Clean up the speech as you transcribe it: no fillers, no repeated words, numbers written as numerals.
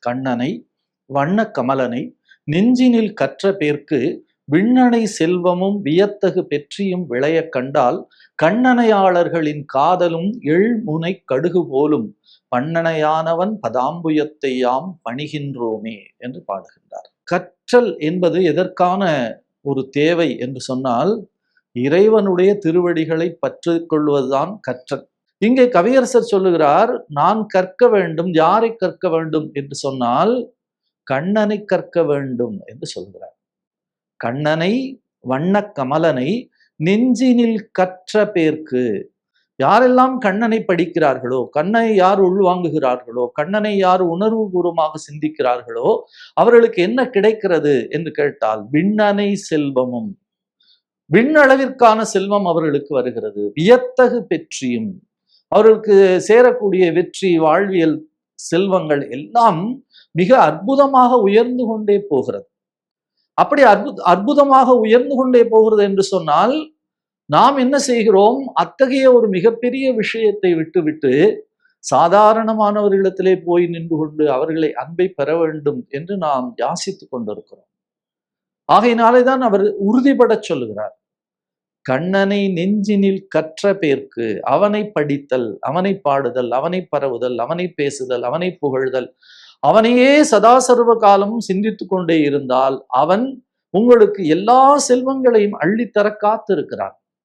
கண்ணனை வண்ண கமலனை நெஞ்சினில் கற்ற பேர்க்கு விண்ணனை செல்வமும் வியத்தகு பெற்றியும் விளைய கண்டால் கண்ணனையாளர்களின் காதலும் எள்முனை கடுகு போலும் பண்ணனையானவன் பதாம்புயத்தை யாம் பணிகின்றோமே என்று பாடுகின்றார். கற்றல் என்பது எதற்கான ஒரு தேவை என்று சொன்னால், இறைவனுடைய திருவடிகளை பற்று கொள்வதுதான் கற்றல். இங்கே கவியரசர் சொல்லுகிறார், நான் கற்க வேண்டும். யாரை கற்க வேண்டும் என்று சொன்னால், கண்ணனை கற்க வேண்டும் என்று சொல்கிறார். கண்ணனை வண்ண கமலனை நெஞ்சினில் கற்ற பேர்க்கு, யாரெல்லாம் கண்ணனை படிக்கிறார்களோ, கண்ணனை யார் உள்வாங்குகிறார்களோ, கண்ணனை யார் உணர்வுபூர்வமாக சிந்திக்கிறார்களோ, அவர்களுக்கு என்ன கிடைக்கிறது என்று கேட்டால், விண்ணனை செல்வமும், விண்ணளவிற்கான செல்வம் அவர்களுக்கு வருகிறது. வியத்தகு பெற்றியும், அவர்களுக்கு சேரக்கூடிய வெற்றி, வாழ்வியல் செல்வங்கள் எல்லாம் மிக அற்புதமாக உயர்ந்து கொண்டே போகிறது. அப்படி அற்புதமாக உயர்ந்து கொண்டே போகிறது என்று சொன்னால், நாம் என்ன செய்கிறோம்? அத்தகைய ஒரு மிகப்பெரிய விஷயத்தை விட்டுவிட்டு சாதாரணமானவர்களிடத்திலே போய் நின்று கொண்டு அவர்களை அன்பை பெற வேண்டும் என்று நாம் யாசித்துக் கொண்டிருக்கிறோம். ஆகையினாலே தான் அவர் உறுதிபட சொல்லுகிறார், கண்ணனை நெஞ்சினில் கற்ற பேர்க்கு, அவனை படித்தல், அவனை பாடுதல், அவனை பரவுதல், அவனை பேசுதல், அவனை புகழ்தல், அவனையே சதா சர்வ காலமும் சிந்தித்துக் கொண்டே இருந்தால் அவன் உங்களுக்கு எல்லா செல்வங்களையும் அள்ளித்தர காத்திருக்கிறான்.